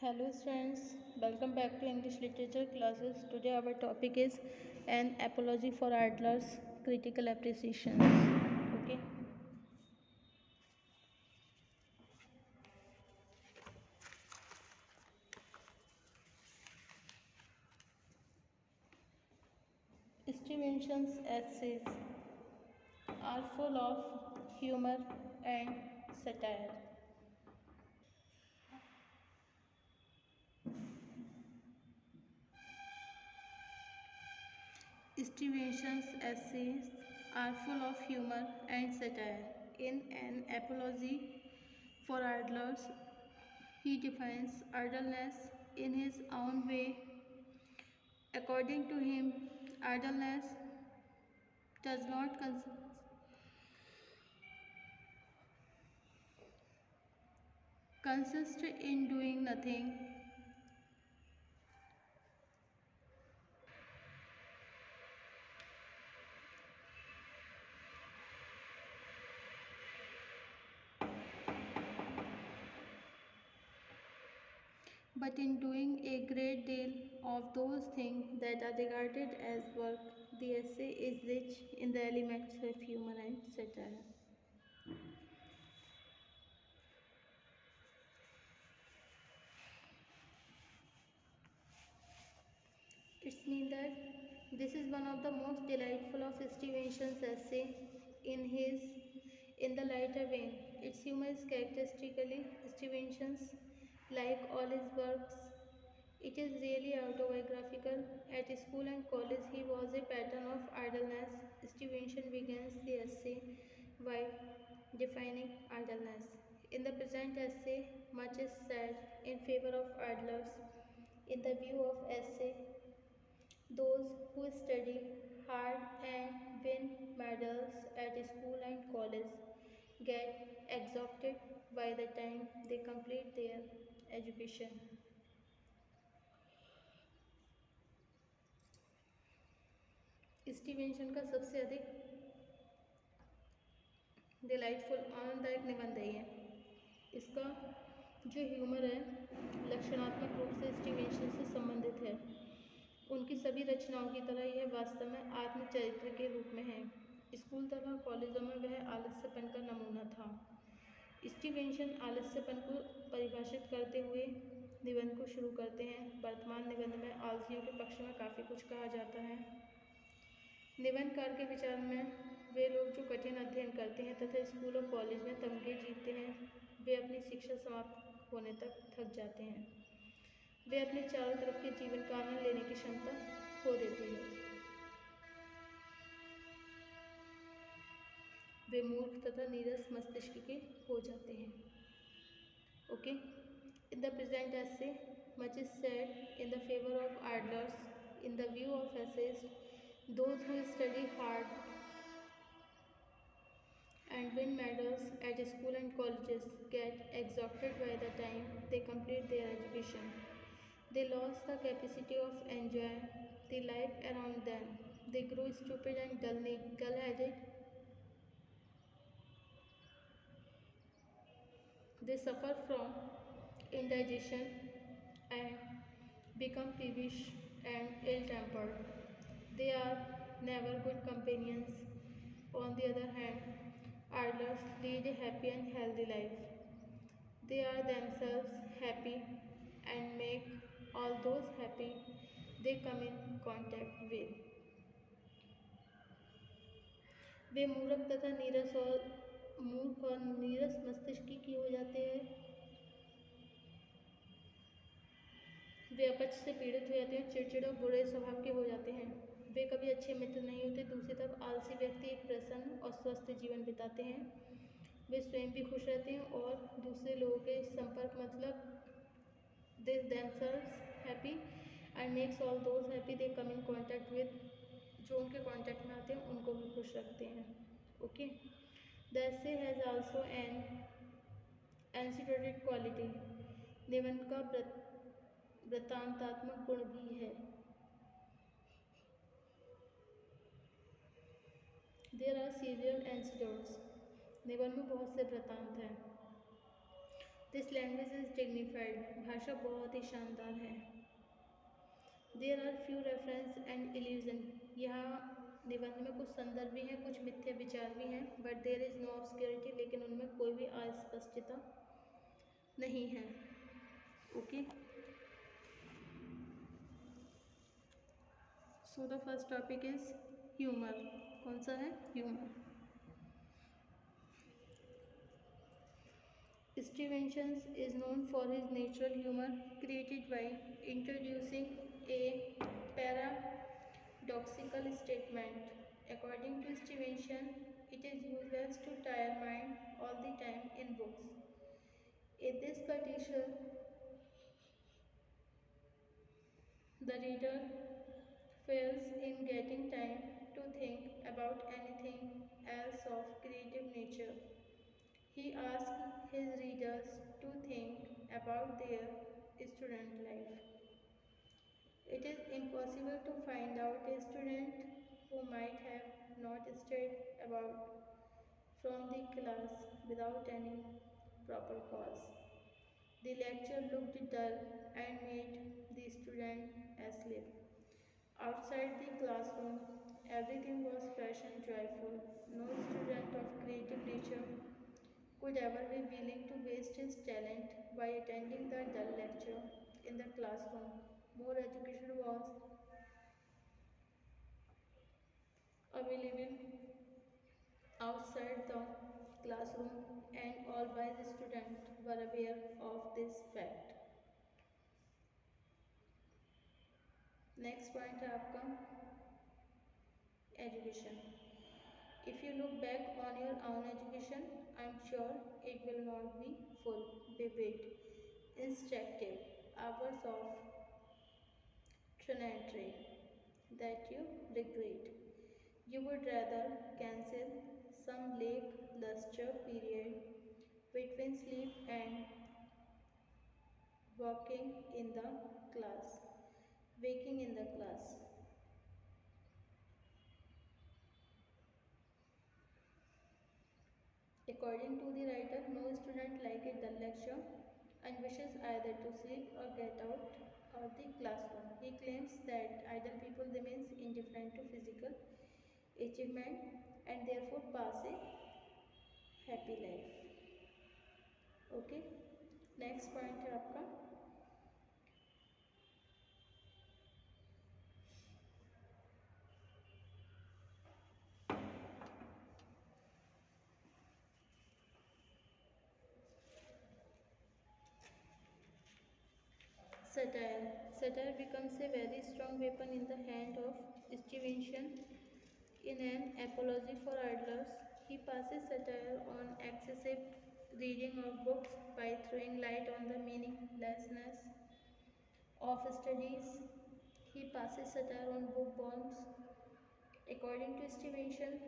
Hello friends, welcome back to English literature classes. Today our topic is an apology for Adler's critical appreciations. Okay. Stevenson's essays are full of humor and satire. Stevenson's essays are full of humor and satire. In an apology for idlers, he defines idleness in his own way. According to him, idleness does not consist in doing nothing, but in doing a great deal of those things that are regarded as work. The essay is rich in the elements of humor and satire. It's mean that this is one of the most delightful of Stevenson's essay in the lighter vein. Its humor is characteristically Stevenson's, like all his works. It is really autobiographical. At school and college, he was a pattern of idleness. Stevenson begins the essay by defining idleness. In the present essay, much is said in favor of idlers. In the view of essay, those who study hard and win medals at school and college get exhausted by the time they complete their education. Stevenson का सबसे अधिक delightful आनंददायक निबंध है। इसका जो humour है लक्षणात्मक रूप से स्टीवेंसन से संबंधित है। उनकी सभी रचनाओं की तरह यह वास्तव में आत्मचरित्र के रूप में है। स्कूल तथा कॉलेजों में वह आलस्यपन का नमूना था। स्टीवेंसन आलस्यपन को परिभाषित करते हुए निबंध को शुरू करते हैं। वर्तमान निबंध में आलसियों के पक्ष में काफ़ी कुछ कहा जाता है। निबंधकार के विचार में वे लोग जो कठिन अध्ययन करते हैं तथा स्कूल और कॉलेज में तमगे जीतते हैं, वे अपनी शिक्षा समाप्त होने तक थक जाते हैं। वे अपने चारों तरफ के जीवन का आनंद लेने की क्षमता खो देते हैं। वे मूर्ख तथा नीरस मस्तिष्क के हो जाते हैं। Okay, in the present essay, much is said in the favor of idlers. In the view of essayists, those who study hard and win medals at school and colleges get exhausted by the time they complete their education. They lose the capacity of enjoy the life around them. They grow stupid and dull-headed. They suffer from indigestion and become peevish and ill-tempered. They are never good companions. On the other hand, idlers lead a happy and healthy life. They are themselves happy and make all those happy they come in contact with. वे मूर्ख और नीरस मस्तिष्क की हो जाते हैं। वे अपच से पीड़ित हो जाते हैं, चिड़चिड़े और बुरे स्वभाव के हो जाते हैं। वे कभी अच्छे मित्र नहीं होते। दूसरी तरफ आलसी व्यक्ति एक प्रसन्न और स्वस्थ जीवन बिताते हैं। वे स्वयं भी खुश रहते हैं और दूसरे लोगों के संपर्क मतलब they themselves happy and makes all those happy they come in contact with, जो उनके कांटेक्ट में आते हैं उनको भी खुश रखते हैं। Okay, the essay has also an anecdotal quality. निबंध का वृत्तांतात्मक गुण भी है। There are several anecdotes. निबंध में बहुत से वृत्तांत हैं। दिस लैंग्वेज इज डिग्निफाइड, भाषा बहुत ही शानदार है। There are few reference and illusion, यहाँ निबंध में कुछ संदर्भ भी हैं, कुछ मिथ्या विचार भी हैं, but there is no obscurity, लेकिन उनमें कोई भी अस्पष्टता नहीं है। Okay, so the first topic is humour. कौन सा है? Humour. Stevenson is known for his natural humor created by introducing a paradoxical statement. According to Stevenson, it is useless to tire mind all the time in books. In this condition, the reader fails in getting time to think about anything else of creative nature. He asks his readers to think about their student life. It is impossible to find out a student who might have not stayed about from the class without any proper cause. The lecture looked dull and made the student asleep. Outside the classroom, everything was fresh and joyful. No student of creative nature could ever be willing to waste his talent by attending the dull lecture in the classroom. More education was available outside the classroom, and all wise students were aware of this fact. Next point है आपका education. If you look back on your own education, I am sure it will not be full, vivid, instructive hours of training that you regret. You would rather cancel some lackluster period between sleep and walking in the class, waking in the class. According to the writer, no student likes a dull lecture and wishes either to sleep or get out of the classroom. He claims that idle people remain indifferent to physical achievement and therefore pass a happy life. Okay, next point है आपका satire. Satire becomes a very strong weapon in the hand of Stevenson in an apology for idlers. He passes satire on excessive reading of books by throwing light on the meaninglessness of studies. He passes satire on bookworms. According to Stevenson,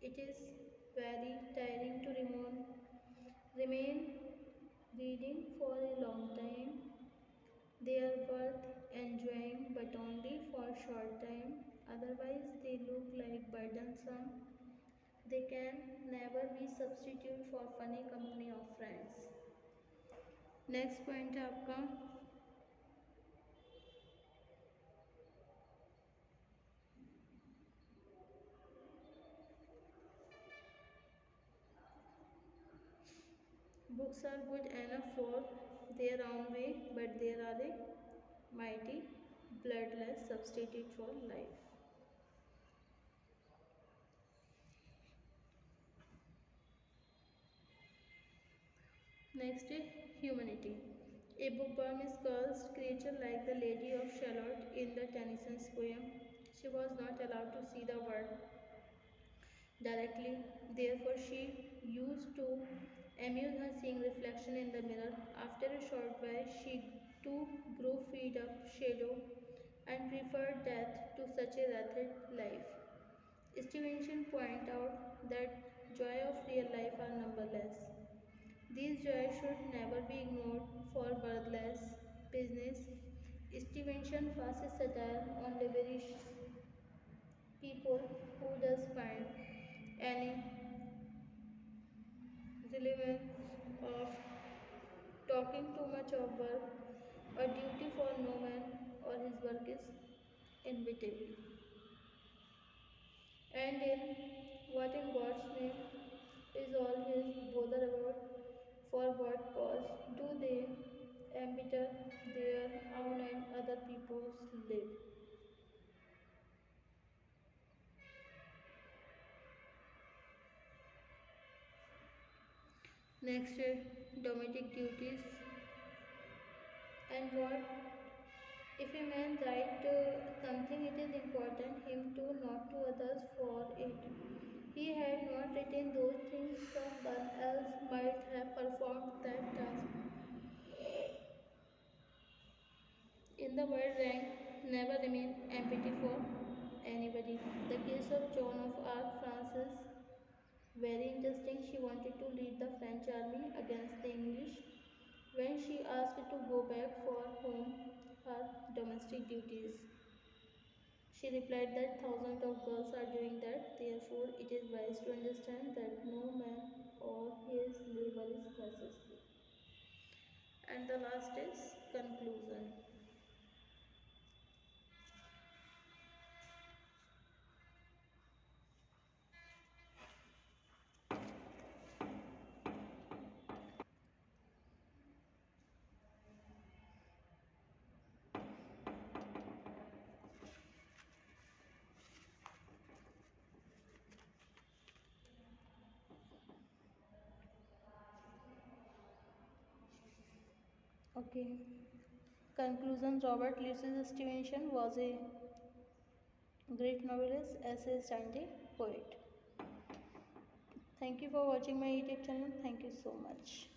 it is very tiring to remain reading for a long time. They are worth enjoying but only for a short time, otherwise they look like burdensome. They can never be substitute for funny company of friends. Next point है आपका books are good enough for their own way, but there are a mighty bloodless substitute for life. Next is humanity. A bookworm is cursed creature like the Lady of Shalott in the Tennyson's poem. She was not allowed to see the world directly, therefore she used to amuse her seeing reflection in the mirror. After a short while, she too grew fed up shadow and preferred death to such a wretched life. Stevenson points out that joy of real life are numberless. These joys should never be ignored for worthless business. Stevenson passes satire on lavish people who just find any relevance of talking too much of work, a duty for no man, or his work is inevitable. And in what in God's name is all his bother about? For what cause do they embitter their own and other people's live? Next, domestic duties. And what if a man write something, it is important him to not to others for it. He had not written those things, someone else might have performed that task. In the word rank never remain empty for anybody. The case of Joan of Arc, Francis, very interesting. She wanted to lead the French army against the English. When she asked to go back for home, her domestic duties, she replied that thousands of girls are doing that, therefore it is wise to understand that no man or his labor is necessary. And the last is conclusion. Okay. Conclusion. Robert Louis Stevenson was a great novelist, essayist, and a poet. Thank you for watching my YouTube channel. Thank you so much.